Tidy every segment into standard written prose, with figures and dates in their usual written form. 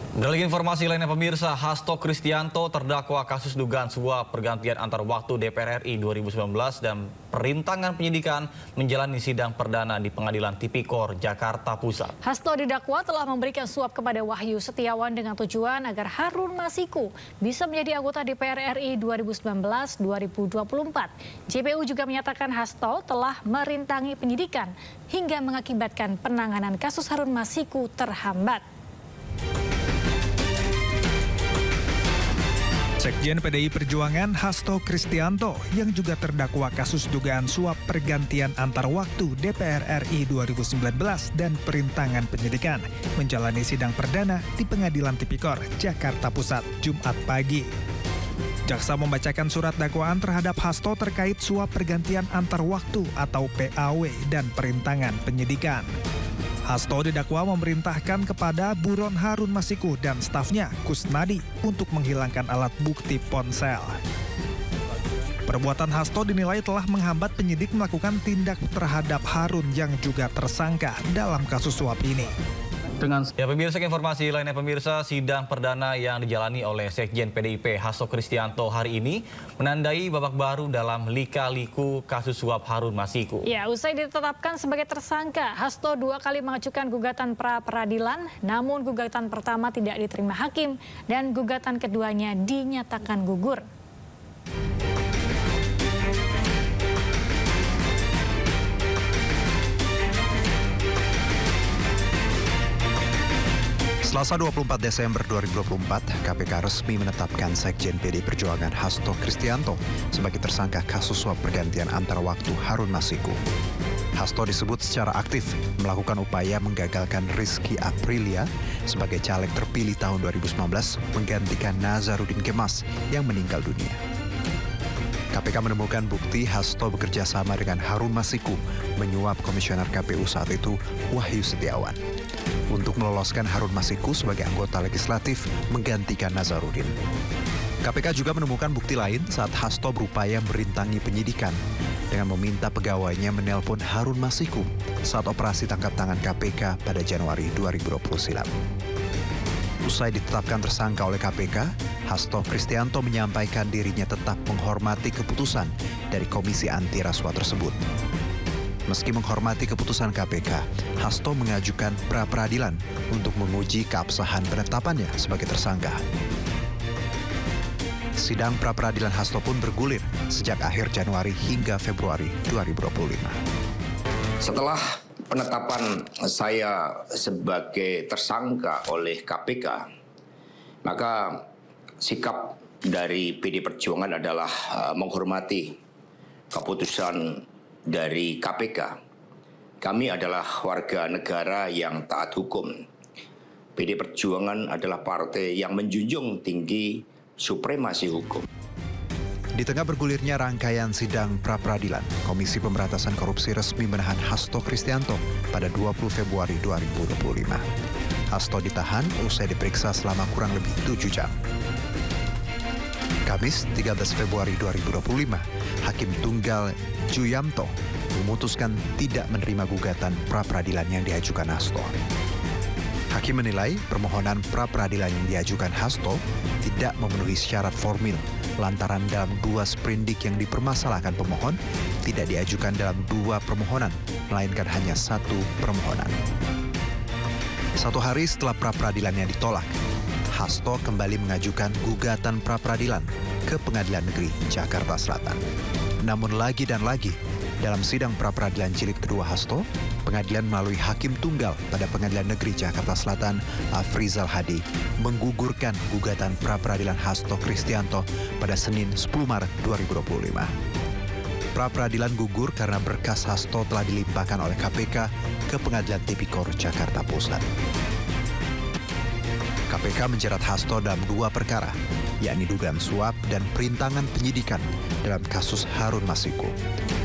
Beralih informasi lainnya pemirsa, Hasto Kristianto terdakwa kasus dugaan suap pergantian antar waktu DPR RI 2019 dan perintangan penyidikan menjalani sidang perdana di Pengadilan Tipikor, Jakarta Pusat. Hasto didakwa telah memberikan suap kepada Wahyu Setiawan dengan tujuan agar Harun Masiku bisa menjadi anggota DPR RI 2019-2024. JPU juga menyatakan Hasto telah merintangi penyidikan hingga mengakibatkan penanganan kasus Harun Masiku terhambat. Sekjen PDI Perjuangan Hasto Kristianto yang juga terdakwa kasus dugaan suap pergantian antar waktu DPR RI 2019 dan perintangan penyidikan menjalani sidang perdana di Pengadilan Tipikor, Jakarta Pusat, Jumat pagi. Jaksa membacakan surat dakwaan terhadap Hasto terkait suap pergantian antar waktu atau PAW dan perintangan penyidikan. Hasto didakwa memerintahkan kepada buron Harun Masiku dan stafnya, Kusnadi, untuk menghilangkan alat bukti ponsel. Perbuatan Hasto dinilai telah menghambat penyidik melakukan tindak terhadap Harun yang juga tersangka dalam kasus suap ini. Ya pemirsa, informasi lainnya pemirsa, sidang perdana yang dijalani oleh Sekjen PDIP Hasto Kristianto hari ini menandai babak baru dalam lika-liku kasus suap Harun Masiku. Ya, usai ditetapkan sebagai tersangka, Hasto 2 kali mengajukan gugatan pra-peradilan, namun gugatan pertama tidak diterima hakim dan gugatan keduanya dinyatakan gugur. Selasa 24 Desember 2024, KPK resmi menetapkan Sekjen PDI Perjuangan Hasto Kristianto sebagai tersangka kasus suap pergantian antar waktu Harun Masiku. Hasto disebut secara aktif melakukan upaya menggagalkan Rizky Aprilia sebagai caleg terpilih tahun 2019 menggantikan Nazarudin Kemas yang meninggal dunia. KPK menemukan bukti Hasto bekerja sama dengan Harun Masiku menyuap komisioner KPU saat itu, Wahyu Setiawan, untuk meloloskan Harun Masiku sebagai anggota legislatif menggantikan Nazarudin. KPK juga menemukan bukti lain saat Hasto berupaya merintangi penyidikan dengan meminta pegawainya menelpon Harun Masiku saat operasi tangkap tangan KPK pada Januari 2020 silam. Usai ditetapkan tersangka oleh KPK, Hasto Kristianto menyampaikan dirinya tetap menghormati keputusan dari Komisi Anti Rasuah tersebut. Meski menghormati keputusan KPK, Hasto mengajukan pra-peradilan untuk menguji keabsahan penetapannya sebagai tersangka. Sidang pra-peradilan Hasto pun bergulir sejak akhir Januari hingga Februari 2025. Setelah penetapan saya sebagai tersangka oleh KPK, maka sikap dari PD Perjuangan adalah menghormati keputusan dari KPK. Kami adalah warga negara yang taat hukum. PD Perjuangan adalah partai yang menjunjung tinggi supremasi hukum. Di tengah bergulirnya rangkaian sidang pra-peradilan, Komisi Pemberantasan Korupsi resmi menahan Hasto Kristianto pada 20 Februari 2025. Hasto ditahan usai diperiksa selama kurang lebih 7 jam. Kamis 13 Februari 2025, Hakim Tunggal Juyamto memutuskan tidak menerima gugatan pra-peradilan yang diajukan Hasto. Hakim menilai permohonan pra-peradilan yang diajukan Hasto tidak memenuhi syarat formil lantaran dalam 2 sprindik yang dipermasalahkan pemohon tidak diajukan dalam 2 permohonan, melainkan hanya 1 permohonan. 1 hari setelah pra-peradilannya ditolak, Hasto kembali mengajukan gugatan pra-peradilan ke Pengadilan Negeri Jakarta Selatan. Namun lagi dan lagi, dalam sidang pra-peradilan jilid kedua Hasto, pengadilan melalui Hakim Tunggal pada Pengadilan Negeri Jakarta Selatan, Afrizal Hadi, menggugurkan gugatan pra-peradilan Hasto Kristianto pada Senin 10 Maret 2025. Pra-peradilan gugur karena berkas Hasto telah dilimpahkan oleh KPK ke Pengadilan Tipikor Jakarta Pusat. KPK menjerat Hasto dalam 2 perkara, yakni dugaan suap dan perintangan penyidikan dalam kasus Harun Masiku.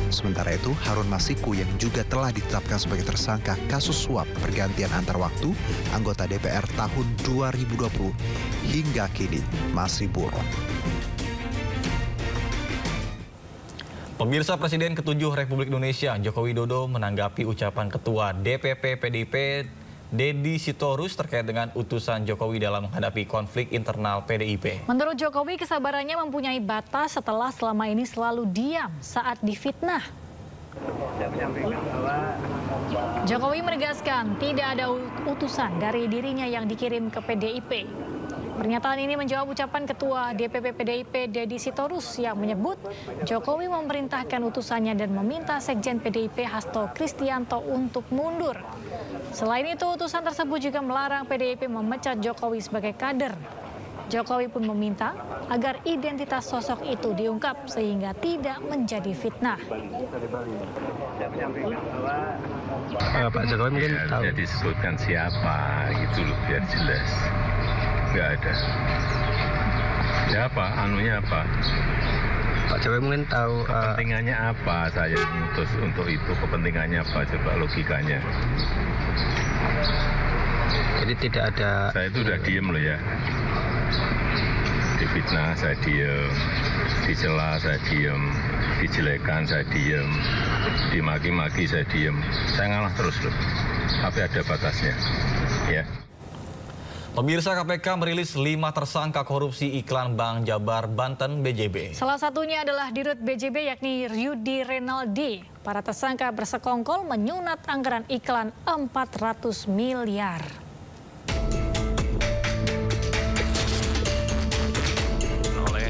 Sementara itu, Harun Masiku yang juga telah ditetapkan sebagai tersangka kasus suap pergantian antar waktu anggota DPR tahun 2020 hingga kini masih buron. Pemirsa, Presiden ke-7 Republik Indonesia Joko Widodo menanggapi ucapan Ketua DPP PDIP Deddy Sitorus terkait dengan utusan Jokowi dalam menghadapi konflik internal PDIP. Menurut Jokowi, kesabarannya mempunyai batas setelah selama ini selalu diam saat difitnah. Jokowi menegaskan tidak ada utusan dari dirinya yang dikirim ke PDIP. Pernyataan ini menjawab ucapan Ketua DPP PDIP Deddy Sitorus yang menyebut Jokowi memerintahkan utusannya dan meminta Sekjen PDIP Hasto Kristianto untuk mundur. Selain itu, utusan tersebut juga melarang PDIP memecat Jokowi sebagai kader. Jokowi pun meminta agar identitas sosok itu diungkap sehingga tidak menjadi fitnah. Pak Jokowi mungkin tahu. Ya, disebutkan siapa gitu loh biar jelas. Nggak ada. Siapa? Anunya apa? Pak Jokowi mungkin tahu kepentingannya apa saya memutus untuk itu. Kepentingannya apa? Coba logikanya. Jadi tidak ada. Saya itu udah diem loh ya. Difitnah saya diem, dicela saya diem, dijelekan saya diem, dimaki-maki saya diem. Saya ngalah terus loh. Tapi ada batasnya. Ya. Pemirsa, KPK merilis 5 tersangka korupsi iklan Bank Jabar Banten BJB. Salah satunya adalah Dirut BJB yakni Yudi Renaldi. Para tersangka bersekongkol menyunat anggaran iklan 400 miliar.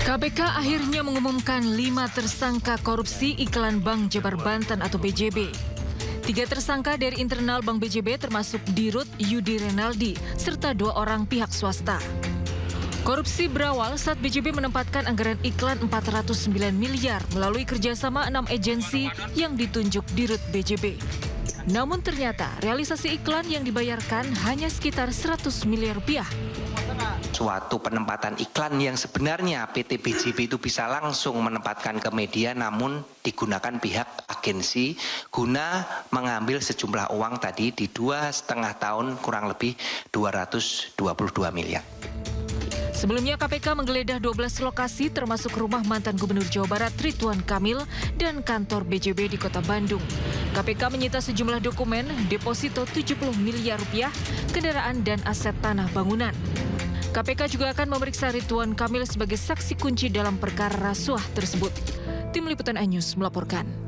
KPK akhirnya mengumumkan 5 tersangka korupsi iklan Bank Jabar Banten atau BJB. 3 tersangka dari internal Bank BJB termasuk Dirut Yudi Renaldi serta 2 orang pihak swasta. Korupsi berawal saat BJB menempatkan anggaran iklan 409 miliar melalui kerjasama 6 agensi yang ditunjuk Dirut BJB. Namun ternyata realisasi iklan yang dibayarkan hanya sekitar 100 miliar rupiah. Suatu penempatan iklan yang sebenarnya PT BJB itu bisa langsung menempatkan ke media, namun digunakan pihak agensi guna mengambil sejumlah uang tadi di 2,5 tahun kurang lebih 222 miliar. Sebelumnya KPK menggeledah 12 lokasi termasuk rumah mantan Gubernur Jawa Barat Ridwan Kamil dan kantor BJB di Kota Bandung. KPK menyita sejumlah dokumen, deposito 70 miliar rupiah, kendaraan dan aset tanah bangunan. KPK juga akan memeriksa Ridwan Kamil sebagai saksi kunci dalam perkara rasuah tersebut. Tim Liputan iNews melaporkan.